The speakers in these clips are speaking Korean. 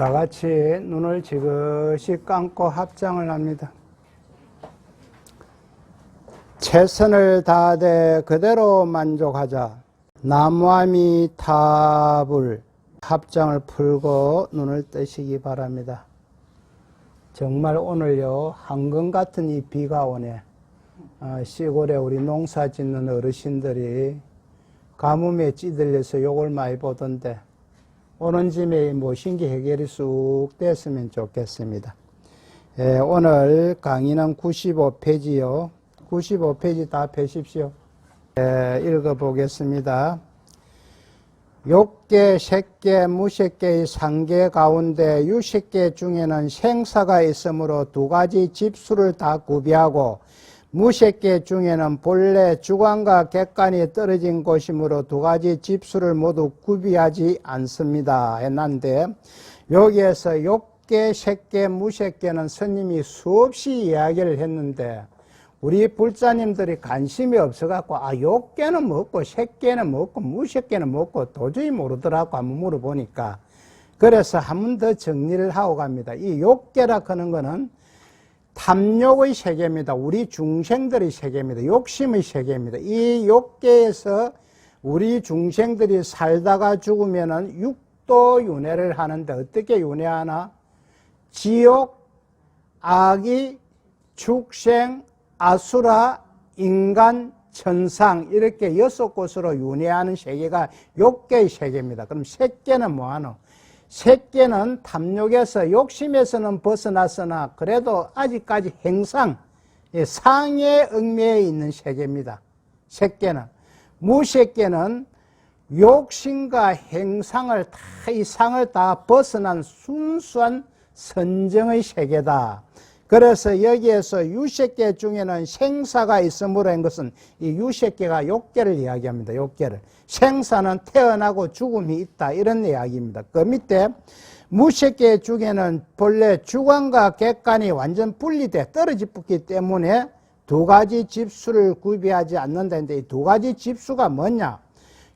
다 같이 눈을 지그시 감고 합장을 합니다. 최선을 다하되 그대로 만족하자. 나무아미타불. 합장을 풀고 눈을 뜨시기 바랍니다. 정말 오늘요 황금 같은 이 비가 오네. 시골에 우리 농사 짓는 어르신들이 가뭄에 찌들려서 욕을 많이 보던데 오는 짐에 무엇인지 해결이 쑥 됐으면 좋겠습니다. 오늘 강의는 95페이지요. 95페이지 다 펴십시오. 읽어보겠습니다. 욕계, 색계, 무색계의 상계 가운데 유색계 중에는 생사가 있으므로 두 가지 집수를 다 구비하고 무색계 중에는 본래 주관과 객관이 떨어진 곳이므로 두 가지 집수를 모두 구비하지 않습니다. 했는데 여기에서 욕계, 색계, 무색계는 스님이 수없이 이야기를 했는데 우리 불자님들이 관심이 없어갖고 욕계는 뭐고 색계는 뭐고 무색계는 뭐고 도저히 모르더라고 한번 물어보니까 그래서 한 번 더 정리를 하고 갑니다. 이 욕계라 하는 거는 탐욕의 세계입니다. 우리 중생들의 세계입니다. 욕심의 세계입니다. 이 욕계에서 우리 중생들이 살다가 죽으면은 육도 윤회를 하는데 어떻게 윤회하나? 지옥, 악이, 축생, 아수라, 인간, 천상 이렇게 6곳으로 윤회하는 세계가 욕계의 세계입니다. 그럼 색계는 뭐하노? 색계는 탐욕에서 욕심에서는 벗어났으나 그래도 아직까지 행상, 상의 얽매여 있는 세계입니다. 색계는. 무색계는 욕심과 행상을 다, 이 상을 다 벗어난 순수한 선정의 세계다. 그래서 여기에서 유색계 중에는 생사가 있으므로 한 것은 이 유색계가 욕계를 이야기합니다. 욕계를. 생사는 태어나고 죽음이 있다. 이런 이야기입니다. 그 밑에 무색계 중에는 본래 주관과 객관이 완전 분리돼 떨어져 붙기 때문에 두 가지 집수를 구비하지 않는다는데 이 두 가지 집수가 뭐냐?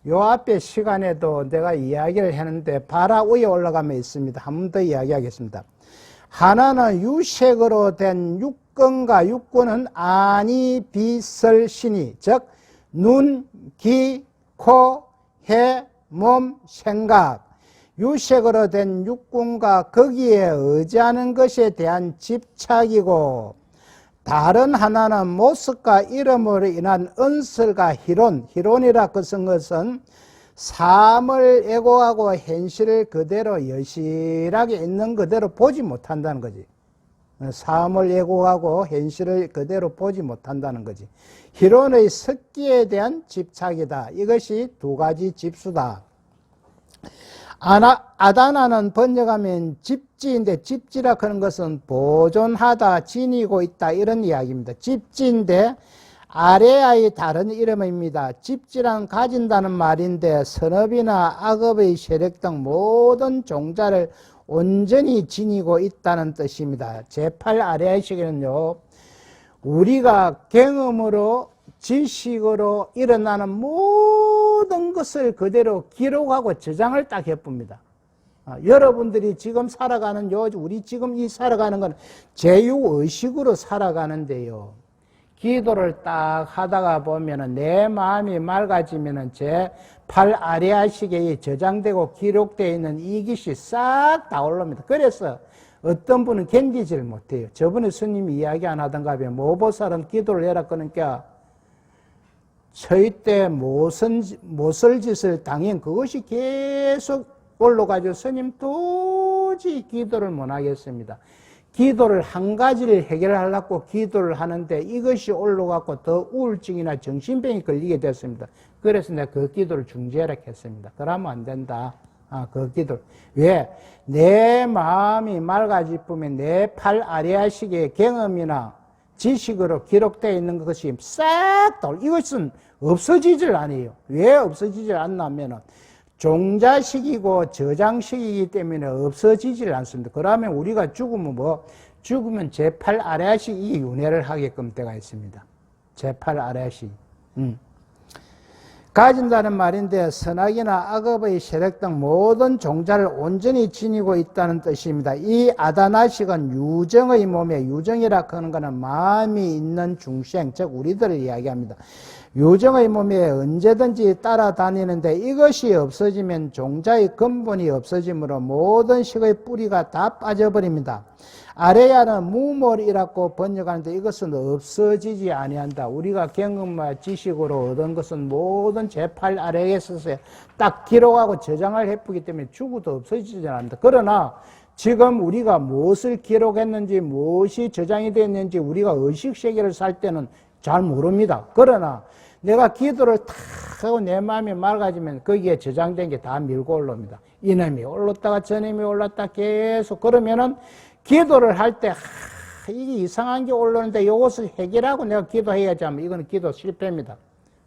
요 앞에 시간에도 내가 이야기를 했는데 바라 위에 올라가면 있습니다. 한 번 더 이야기하겠습니다. 하나는 유색으로 된 육근과 육근은 아니, 비, 설, 신이 즉 눈, 귀, 코, 해, 몸, 생각 유색으로 된 육근과 거기에 의지하는 것에 대한 집착이고 다른 하나는 모습과 이름으로 인한 은설과 희론이라 그런 것은 삶을 애고하고 현실을 그대로 여실하게 있는 그대로 보지 못한다는 거지. 삶을 애고하고 현실을 그대로 보지 못한다는 거지. 희론의 습기에 대한 집착이다. 이것이 두 가지 집수다. 아다나는 번역하면 집지인데 집지라 하는 것은 보존하다, 지니고 있다 이런 이야기입니다. 집지인데 아레아의 다른 이름입니다. 집지란 가진다는 말인데 선업이나 악업의 세력 등 모든 종자를 온전히 지니고 있다는 뜻입니다. 제8아레아식에는요. 우리가 경험으로 지식으로 일어나는 모든 것을 그대로 기록하고 저장을 딱 해봅니다. 여러분들이 지금 살아가는 우리 지금 이 살아가는 건 제유의식으로 살아가는데요. 기도를 딱 하다가 보면은 내 마음이 맑아지면은 제 8아레아식에 저장되고 기록되어 있는 이 것이 싹 다 올라옵니다. 그래서 어떤 분은 견디지를 못해요. 저번에 스님이 이야기 안 하던가 하면 모보살은 기도를 해라 그러니까 절대 못쓸 짓을 당연 그것이 계속 올라가지고 스님 도저히 기도를 못 하겠습니다. 기도를 한 가지를 해결하려고 기도를 하는데 이것이 올라가고 더 우울증이나 정신병이 걸리게 됐습니다. 그래서 내가 그 기도를 중지하라 했습니다. 그러면 안 된다. 그 기도를. 왜? 내 마음이 맑아지면 내 8아레아식의 경험이나 지식으로 기록되어 있는 것이 싹 다 이것은 없어지질 않아요. 왜 없어지질 않냐면은 종자식이고 저장식이기 때문에 없어지질 않습니다. 그러면 우리가 죽으면 죽으면 제8아레아식이 윤회를 하게끔 때가 있습니다. 제8아레아식. 가진다는 말인데 선악이나 악업의 세력 등 모든 종자를 온전히 지니고 있다는 뜻입니다. 이 아다나식은 유정의 몸에, 유정이라 하는 것은 마음이 있는 중생, 즉 우리들을 이야기합니다. 유정의 몸에 언제든지 따라다니는데 이것이 없어지면 종자의 근본이 없어지므로 모든 식의 뿌리가 다 빠져버립니다. 아레야는 무몰이라고 번역하는데 이것은 없어지지 아니한다. 우리가 경험과 지식으로 얻은 것은 모든 제8 아래에 있어서 딱 기록하고 저장을 해프기 때문에 죽어도 없어지지 않는다. 그러나 지금 우리가 무엇을 기록했는지 무엇이 저장이 됐는지 우리가 의식세계를 살 때는 잘 모릅니다. 그러나 내가 기도를 탁 하고 내 마음이 맑아지면 거기에 저장된 게 다 밀고 올라옵니다. 이놈이 올랐다가 저놈이 올랐다 계속 그러면은 기도를 할 때 이게 이상한 게 올라오는데 이것을 해결하고 내가 기도해야지 하면 이거는 기도 실패입니다.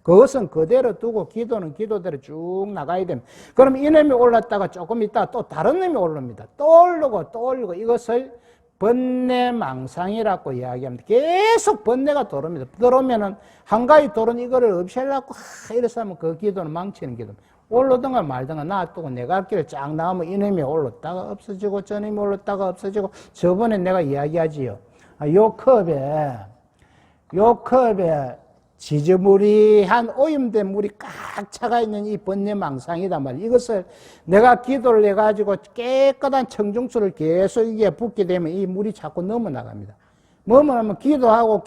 그것은 그대로 두고 기도는 기도대로 쭉 나가야 됩니다. 그럼 이놈이 올랐다가 조금 있다가 또 다른 놈이 올라옵니다. 또 오르고 또 올리고 이것을 번뇌망상이라고 이야기합니다. 계속 번뇌가 들어옵니다. 들어오면은 한가위 도는 이거를 없애려고 이래서 하면 그 기도는 망치는 기도입니다. 올라든가 말든가 놔두고 내가 할 길을 쫙 나오면 이놈이 올랐다가 없어지고 저놈이 올랐다가 없어지고 저번에 내가 이야기하지요. 요 컵에 지저무리한 오염된 물이 꽉 차가 있는 이 번뇌망상이단 말이에요. 이것을 내가 기도를 해가지고 깨끗한 청중수를 계속 이게 붓게 되면 이 물이 자꾸 넘어나갑니다. 넘어나면 기도하고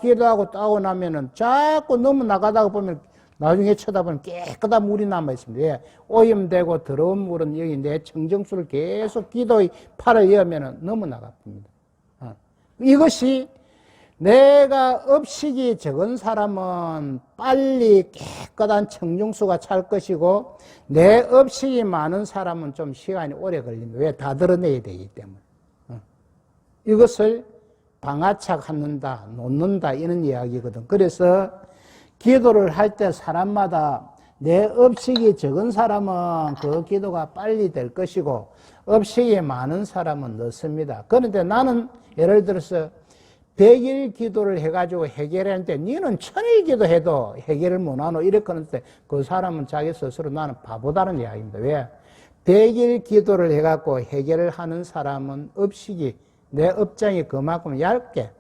또 하고 나면은 자꾸 넘어나가다가 보면 나중에 쳐다보면 깨끗한 물이 남아있습니다. 예. 오염되고 더러운 물은 여기 내 청정수를 계속 기도의 팔을 여면은 넘어나갑니다. 이것이 내가 업식이 적은 사람은 빨리 깨끗한 청정수가 찰 것이고 내 업식이 많은 사람은 좀 시간이 오래 걸립니다. 왜? 다 드러내야 되기 때문에. 이것을 방아착하는다, 놓는다 이런 이야기거든. 그래서 기도를 할 때 사람마다 내 업식이 적은 사람은 그 기도가 빨리 될 것이고 업식이 많은 사람은 늦습니다. 그런데 나는 예를 들어서 100일 기도를 해가지고 해결하는데 니는 1000일 기도해도 해결을 못하노 이랬거든요. 그 사람은 자기 스스로 나는 바보다는 이야기입니다. 왜? 100일 기도를 해갖고 해결을 하는 사람은 업식이 내 업장이 그만큼 얇게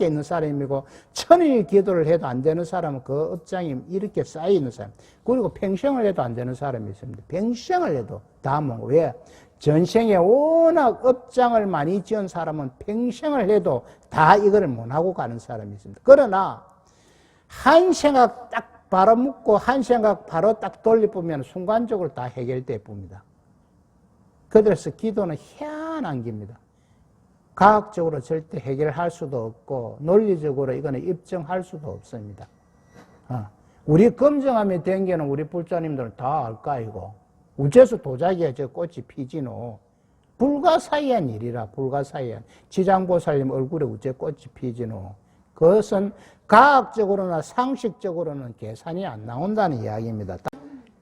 있는 사람이고 1000일 기도를 해도 안 되는 사람은 그 업장이 이렇게 쌓여있는 사람. 그리고 평생을 해도 안 되는 사람이 있습니다. 평생을 해도 다 뭐 왜? 전생에 워낙 업장을 많이 지은 사람은 평생을 해도 다 이걸 못하고 가는 사람이 있습니다. 그러나 한 생각 딱 바로 묻고 한 생각 바로 딱 돌려보면 순간적으로 다 해결돼 봅니다. 그래서 기도는 희한한 겁니다. 과학적으로 절대 해결할 수도 없고 논리적으로 이거는 입증할 수도 없습니다. 우리 검증하면 된 게는 우리 불자님들은 다 알까 이거. 우째서 도자기에 저 꽃이 피지노. 불가사의한 일이라 불가사의한. 지장보살님 얼굴에 우째 꽃이 피지노. 그것은 과학적으로나 상식적으로는 계산이 안 나온다는 이야기입니다.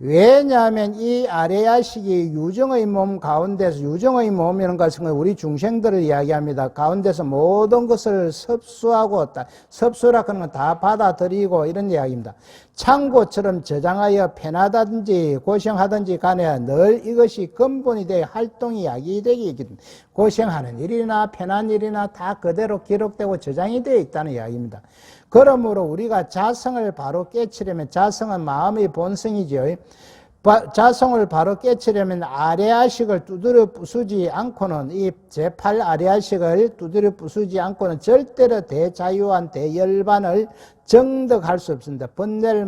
왜냐하면 이 아레야식이 유정의 몸 가운데서 유정의 몸이라는 것은 우리 중생들을 이야기합니다. 가운데서 모든 것을 섭수하고 섭수라 하는 건 다 받아들이고 이런 이야기입니다. 창고처럼 저장하여 편하다든지 고생하든지 간에 늘 이것이 근본이 되어 활동이 야기되기 때문에 고생하는 일이나 편한 일이나 다 그대로 기록되고 저장이 되어 있다는 이야기입니다. 그러므로 우리가 자성을 바로 깨치려면 자성은 마음의 본성이죠. 자성을 바로 깨치려면 아레아식을 두드려 부수지 않고는 이 제8 아레아식을 두드려 부수지 않고는 절대로 대자유한 대열반을 정득할 수 없습니다. 번뇌를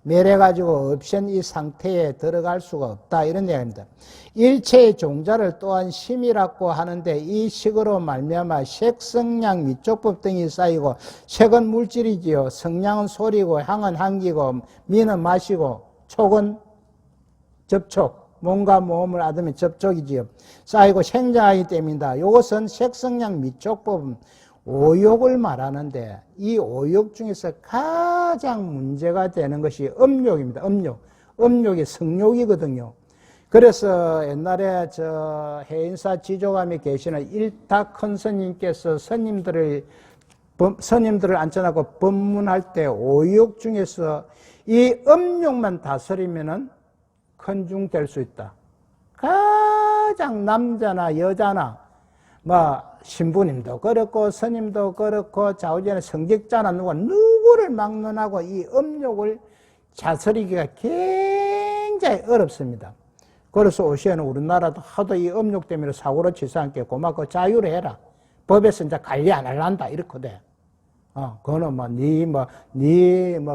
매래가지고 없앤 이 상태에 들어갈 수가 없다 이런 얘기입니다. 일체의 종자를 또한 심이라고 하는데 이 식으로 말미암아 색, 성량, 미촉법 등이 쌓이고 색은 물질이지요. 성량은 소리고 향은 향기고 미는 맛이고 촉은 접촉, 몸과 몸을 아듬의 접촉이지요. 쌓이고 생장하기 때문이다. 이것은 색, 성량, 미촉법은 오욕을 말하는데 이 오욕 중에서 가장 문제가 되는 것이 음욕입니다. 음욕이 성욕이거든요. 그래서 옛날에 저 해인사 지조감에 계시는 일타 큰 스님께서 스님들을 스님들을 앉혀놓고 법문할 때 오육 중에서 이 음욕만 다스리면은 큰중 될 수 있다. 가장 남자나 여자나 뭐 신부님도 그렇고 스님도 그렇고 좌우전의 성직자나 누구를 막론하고 이 음욕을 다스리기가 굉장히 어렵습니다. 그래서 오시에는 우리나라도 하도 이 음욕 때문에 사고로 치지 않게 고맙고 자유를 해라. 법에서 이제 관리 안 할란다 이렇거든. 그거는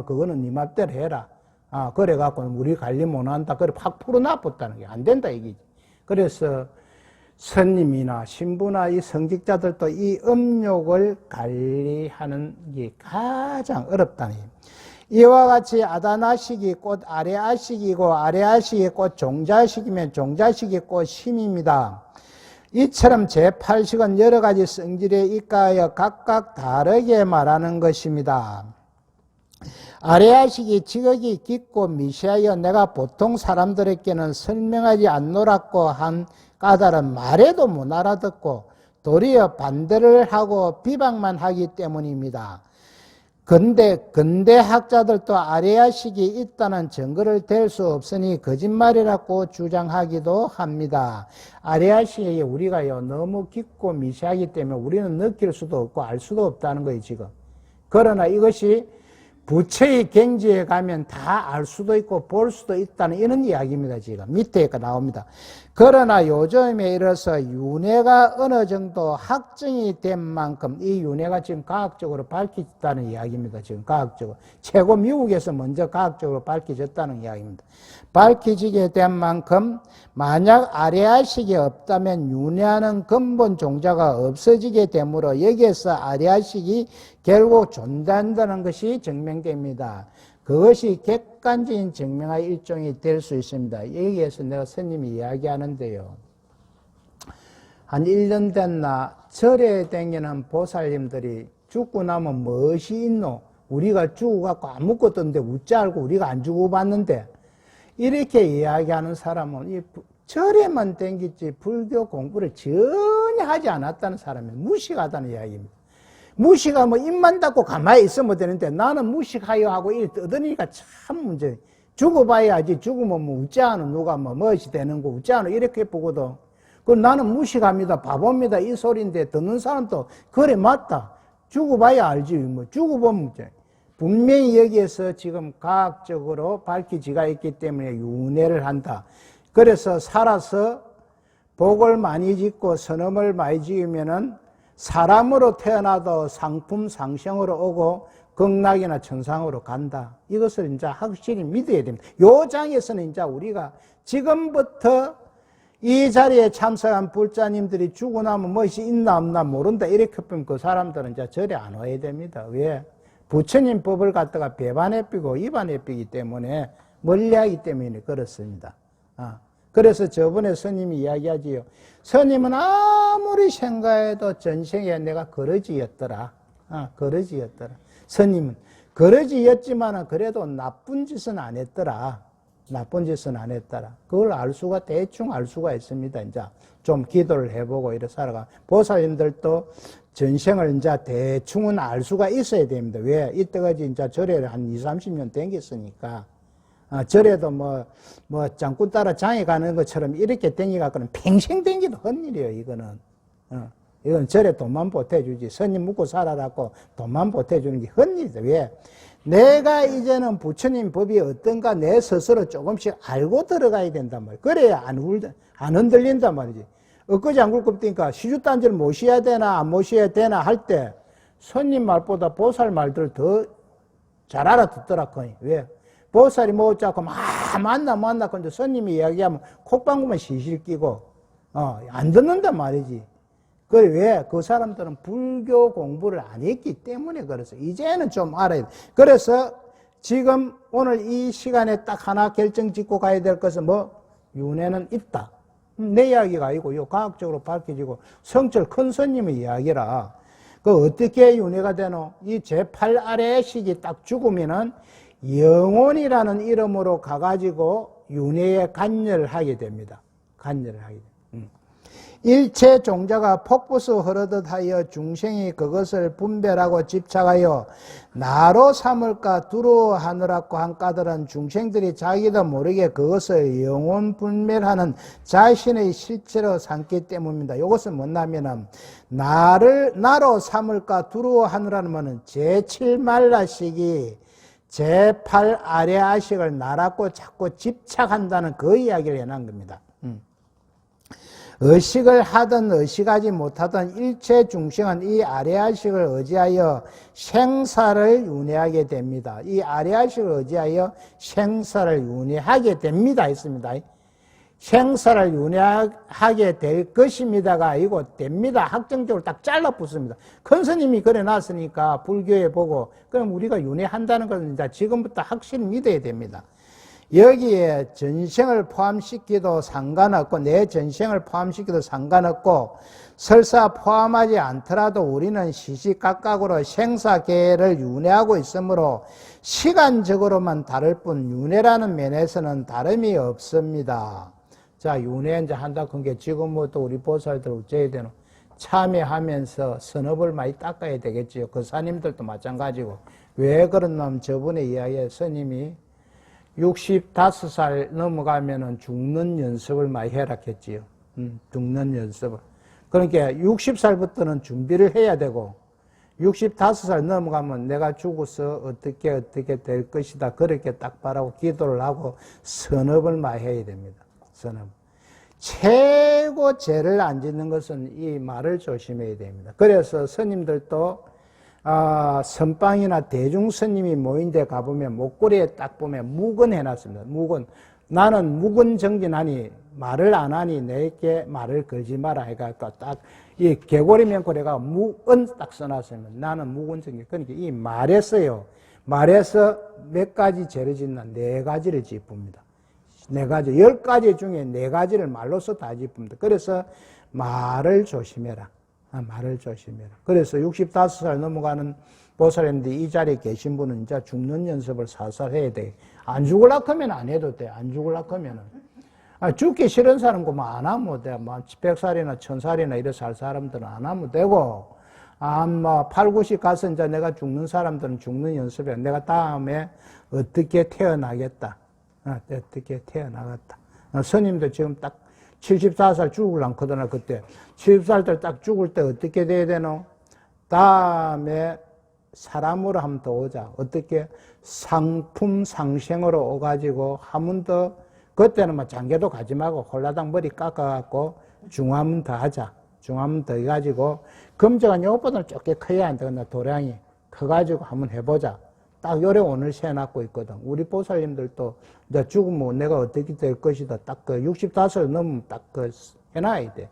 그거는 네 맘대로 해라. 그래갖고 우리 관리 못 한다. 그래 확 풀어놔봤다는 게 안 된다 이기지. 그래서 스님이나 신부나 이 성직자들도 이 음욕을 관리하는 게 가장 어렵다는 거예요. 이와 같이 아다나식이 꽃 아래아식이고 아래아식이 꽃 종자식이면 종자식이 꽃 심입니다. 이처럼 제8식은 여러 가지 성질에 입각하여 각각 다르게 말하는 것입니다. 아래아식이 지극히 깊고 미시하여 내가 보통 사람들에게는 설명하지 않노라고 한 까닭은 말해도 못 알아듣고 도리어 반대를 하고 비방만 하기 때문입니다. 근대 학자들도 아래아식이 있다는 증거를 댈 수 없으니 거짓말이라고 주장하기도 합니다. 아래아식이 우리가요 너무 깊고 미시하기 때문에 우리는 느낄 수도 없고 알 수도 없다는 거예요 지금. 그러나 이것이 부처의 경지에 가면 다 알 수도 있고 볼 수도 있다는 이런 이야기입니다 지금. 밑에 나옵니다. 그러나 요즘에 이르러서 윤회가 어느 정도 확정이 된 만큼 이 윤회가 지금 과학적으로 밝혀졌다는 이야기입니다. 지금 과학적으로. 최고 미국에서 먼저 과학적으로 밝혀졌다는 이야기입니다. 밝혀지게 된 만큼 만약 아래아식이 없다면 윤회하는 근본 종자가 없어지게 되므로 여기에서 아래아식이 결국 존재한다는 것이 증명됩니다. 그것이 객관적인 증명의 일종이 될 수 있습니다. 여기에서 내가 스님이 이야기하는데요. 한 1년 됐나 절에 다니는 보살님들이 죽고 나면 무엇이 있노? 우리가 죽어갖고 아무것도 없는데 웃지 알고 우리가 안 죽어봤는데 이렇게 이야기하는 사람은 이 절에만 다니지 불교 공부를 전혀 하지 않았다는 사람이 무식하다는 이야기입니다. 무식하 입만 닫고 가만히 있으면 되는데 나는 무식하여 하고 일 떠드니까 참 문제. 죽어봐야지. 죽으면 웃지 않아. 누가 무엇이 되는 거 웃지 않아. 이렇게 보거든. 나는 무식합니다. 바보입니다. 이 소리인데 듣는 사람도 그래 맞다. 죽어봐야 알지. 죽어보면 문제. 분명히 여기에서 지금 과학적으로 밝혀지가 있기 때문에 윤회를 한다. 그래서 살아서 복을 많이 짓고 선음을 많이 지으면은 사람으로 태어나도 상품 상생으로 오고 극락이나 천상으로 간다. 이것을 이제 확실히 믿어야 됩니다. 요 장에서는 이제 우리가 지금부터 이 자리에 참석한 불자님들이 죽고 나면 무엇이 있나 없나 모른다. 이렇게 보면 그 사람들은 이제 절에 안 와야 됩니다. 왜? 부처님 법을 갖다가 배반해 삐고 입안해 삐기 때문에 멀리하기 때문에 그렇습니다. 그래서 저번에 스님이 이야기하지요. 스님은 아무리 생각해도 전생에 내가 거러지였더라. 거러지였더라. 스님은 거러지였지만은 그래도 나쁜 짓은 안 했더라. 나쁜 짓은 안 했더라. 그걸 알 수가, 대충 알 수가 있습니다. 이제 좀 기도를 해보고 이렇게 살아가. 보살님들도 전생을 이제 대충은 알 수가 있어야 됩니다. 왜? 이때까지 이제 절에 한 20, 30년 댕겼으니까. 절에도 장군 따라 장에 가는 것처럼 이렇게 댕기갖고는 평생 댕기도 헛일이에요, 이거는. 이건 절에 돈만 보태주지. 스님 묵고 살아라고 돈만 보태주는 게 헛일이다. 왜? 내가 이제는 부처님 법이 어떤가 내 스스로 조금씩 알고 들어가야 된단 말이야. 그래야 안 흔들린단 말이지. 엊그제 안 굴겁니까? 시주단지를 모셔야 되나 안 모셔야 되나 할 때 스님 말보다 보살 말들 더 잘 알아듣더라고. 왜? 보살이 먹었자고 만나 근데 스님이 이야기하면 콧방구만 실실 끼고 안 듣는단 말이지. 그래 왜? 그 사람들은 불교 공부를 안 했기 때문에 그래서 이제는 좀 알아야 돼. 그래서 지금 오늘 이 시간에 딱 하나 결정 짓고 가야 될 것은 윤회는 있다. 내 이야기가 아니고 과학적으로 밝혀지고 성철 큰 스님의 이야기라. 그 어떻게 윤회가 되노? 이 제8 아래의 식이 딱 죽으면은 영혼이라는 이름으로 가가지고 윤회에 관여를 하게 됩니다. 관여를 하게 됩니다. 일체 종자가 폭부수 흐르듯 하여 중생이 그것을 분별하고 집착하여 나로 삼을까 두려워하느라고 한 까닭은 중생들이 자기도 모르게 그것을 영원 분별하는 자신의 실체로 삼기 때문입니다. 이것은 뭐냐면은 나로 삼을까 두려워하느라는 말은 제7말라식이 제8 아래아식을 나라고 자꾸 집착한다는 그 이야기를 해놓은 겁니다. 의식을 하든 의식하지 못하든 일체 중생은 이 아래아식을 의지하여 생사를 윤회하게 됩니다. 이 아래아식을 의지하여 생사를 윤회하게 됩니다 했습니다. 생사를 윤회하게 될 것입니다가 아니고 됩니다. 확정적으로 딱 잘라 붙습니다. 큰 스님이 그래 놨으니까 불교에 보고 그럼 우리가 윤회한다는 것은 이제 지금부터 확실히 믿어야 됩니다. 여기에 전생을 포함시키도 상관없고 내 전생을 포함시키도 상관없고 설사 포함하지 않더라도 우리는 시시각각으로 생사계를 윤회하고 있으므로 시간적으로만 다를 뿐 윤회라는 면에서는 다름이 없습니다. 자, 윤회 이제 한다 큰 게 지금부터 우리 보살들 어째야 되노? 참여하면서 선업을 많이 닦아야 되겠지요. 그 사님들도 마찬가지고. 왜 그러냐면 저번에 이야기에 스님이 65살 넘어가면은 죽는 연습을 많이 해라 했지요. 죽는 연습을. 그러니까 60살부터는 준비를 해야 되고 65살 넘어가면 내가 죽어서 어떻게 될 것이다. 그렇게 딱 바라고 기도를 하고 선업을 많이 해야 됩니다. 선업. 최고 죄를 안 짓는 것은 이 말을 조심해야 됩니다. 그래서 스님들도 선방이나 대중 스님이 모인 데 가보면 목걸이에 딱 보면 묵은 해놨습니다. 묵은. 나는 묵은 정진하니 말을 안 하니 내게 말을 걸지 마라 해가지고 딱 이 개고리 맹골에가 묵은 딱 써놨습니다. 나는 묵은 정진. 그러니까 이 말에서요. 말에서 몇 가지 죄를 짓나 4가지를 짚습니다. 4가지. 10가지 중에 4가지를 말로서 다 짚습니다. 그래서 말을 조심해라. 말을 조심해라. 그래서 65살 넘어가는 보살인데 이 자리에 계신 분은 이제 죽는 연습을 살살 해야 돼. 안 죽으려고 하면 안 해도 돼. 안 죽으려고 하면은. 죽기 싫은 사람 그만 안 하면 돼. 100살이나 1000살이나 이래 살 사람들은 안 하면 되고, 8, 90 가서 이제 내가 죽는 사람들은 죽는 연습에 내가 다음에 어떻게 태어나겠다. 어떻게 태어나겠다. 스님도 지금 딱 74살 죽으려고 하거든요, 그때. 70살 때 딱 죽을 때 어떻게 돼야 되노? 다음에 사람으로 한번 더 오자. 어떻게? 상품 상생으로 오가지고 한번 더, 그때는 뭐 장계도 가지 말고 홀라당 머리 깎아갖고 중화문 더 하자. 중화문 더 해가지고, 금자가 요것보다 좁게 커야 안 되겠나, 도량이. 커가지고 한번 해보자. 딱 요래 오늘 세워놨고 있거든. 우리 보살님들도 이제 죽으면 내가 어떻게 될 것이다. 딱 65살 넘으면 딱 해놔야 돼.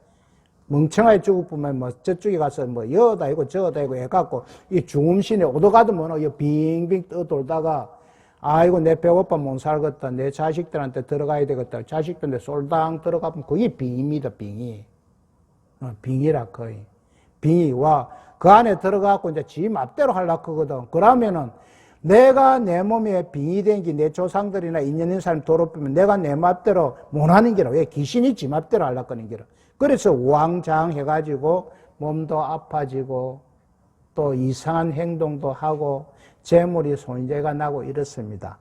멍청하게 죽을 뿐만 뭐 저쪽에 가서 뭐 여다 이고 저다 이고 해갖고 이 중음신에 오도가도 뭐노 빙빙 떠돌다가 아이고 내 배고파 못 살겠다. 내 자식들한테 들어가야 되겠다. 자식들한테 쏠당 들어가면 그게 빙입니다. 빙이. 빙이라 거의. 빙이 와. 그 안에 들어가갖고 이제 지 맘대로 하려고 하거든. 그러면은 내가 내 몸에 빙이 된 게 내 조상들이나 인연 있는 사람 더럽히면 내가 내 맘대로 못 하는 게라. 왜? 귀신이 지 맘대로 하려고 하는 게라. 그래서 우왕좌왕 해가지고 몸도 아파지고 또 이상한 행동도 하고 재물이 손재가 나고 이렇습니다.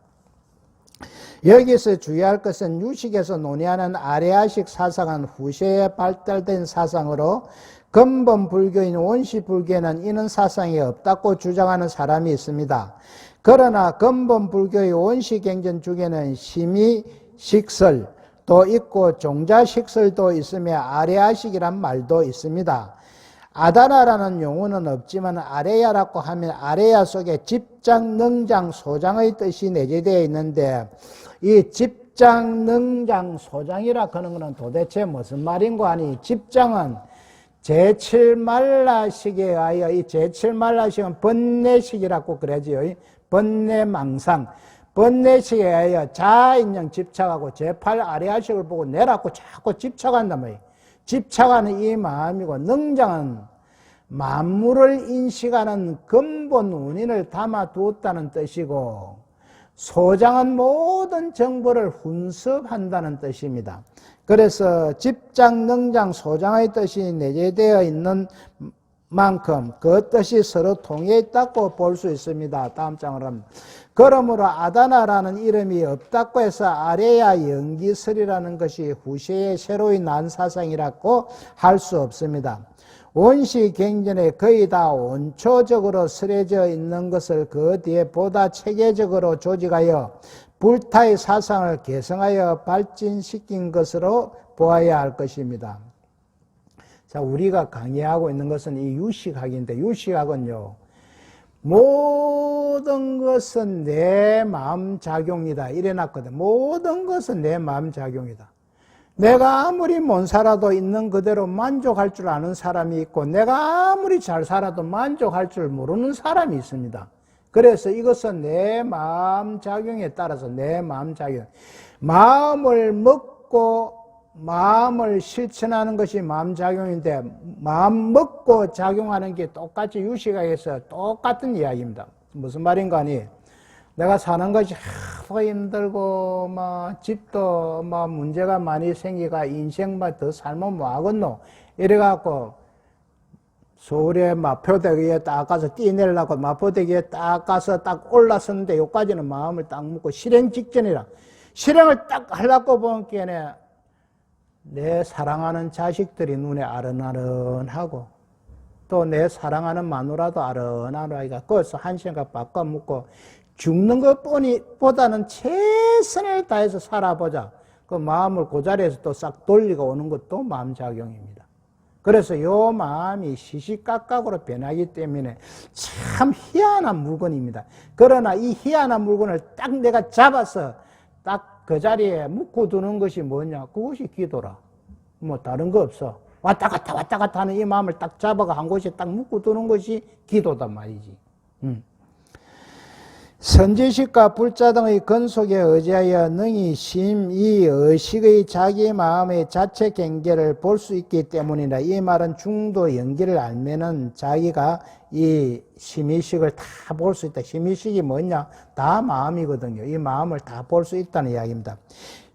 여기서 주의할 것은 유식에서 논의하는 아레아식 사상은 후세에 발달된 사상으로 근본 불교인 원시 불교에는 이런 사상이 없다고 주장하는 사람이 있습니다. 그러나 근본 불교의 원시 경전 중에는 심의식설도 있고 종자식설도 있으며 아레아식이란 말도 있습니다. 아다나라는 용어는 없지만 아레야라고 하면 아레야 속에 집장, 능장, 소장의 뜻이 내재되어 있는데 이 집장, 능장, 소장이라 하는 것은 도대체 무슨 말인고 하니 집장은 제7말라식에 의하여 이 제7말라식은 번뇌식이라고 그러지요. 번뇌망상. 번뇌식에 의하여 자인형 집착하고 제8 아레아식을 보고 내라고 자꾸 집착한단 말이에요. 집착하는 이 마음이고 능장은 만물을 인식하는 근본 원인을 담아 두었다는 뜻이고 소장은 모든 정보를 훈습한다는 뜻입니다. 그래서 집장, 능장, 소장의 뜻이 내재되어 있는 만큼 그 뜻이 서로 통해 있다고 볼 수 있습니다. 다음 장으로 합니다. 그러므로 아다나라는 이름이 없다고 해서 아레야 연기설이라는 것이 후세에 새로이 난 사상이라고 할 수 없습니다. 원시경전에 거의 다 원초적으로 설해져 있는 것을 그 뒤에 보다 체계적으로 조직하여 불타의 사상을 개성하여 발전시킨 것으로 보아야 할 것입니다. 자, 우리가 강의하고 있는 것은 이 유식학인데, 유식학은요, 모든 것은 내 마음작용이다 이래놨거든. 모든 것은 내 마음작용이다. 내가 아무리 못 살아도 있는 그대로 만족할 줄 아는 사람이 있고, 내가 아무리 잘 살아도 만족할 줄 모르는 사람이 있습니다. 그래서 이것은 내 마음작용에 따라서 내 마음작용, 마음을 먹고 마음을 실천하는 것이 마음작용인데, 마음 먹고 작용하는 게 똑같이 유식학에서 똑같은 이야기입니다. 무슨 말인가 하니, 내가 사는 것이 하도 힘들고 집도 문제가 많이 생기가 인생만 더 살면 뭐하겠노 이래갖고 서울에 마포대교에 딱 가서 뛰내려고 마포대교에 딱 가서 딱 올랐었는데 여기까지는 마음을 딱 먹고 실행 직전이라 실행을 딱 하려고 보니까 내 사랑하는 자식들이 눈에 아른아른하고 또 내 사랑하는 마누라도 아른아른하니까 거기서 한 생각 바꿔 묻고 죽는 것보다는 최선을 다해서 살아보자. 그 마음을 그 자리에서 또 싹 돌리고 오는 것도 마음작용입니다. 그래서 요 마음이 시시각각으로 변하기 때문에 참 희한한 물건입니다. 그러나 이 희한한 물건을 딱 내가 잡아서 딱 그 자리에 묶고 두는 것이 뭐냐? 그것이 기도라. 뭐 다른 거 없어. 왔다 갔다 하는 이 마음을 딱 잡아가 한 곳에 딱 묶고 두는 것이 기도단 말이지. 선지식과 불자 등의 근속에 의지하여 능히 심이 의식의 자기 마음의 자체 경계를 볼 수 있기 때문이라. 이 말은 중도 연기를 알면은 자기가 이 심의식을 다 볼 수 있다. 심의식이 뭐냐? 다 마음이거든요. 이 마음을 다 볼 수 있다는 이야기입니다.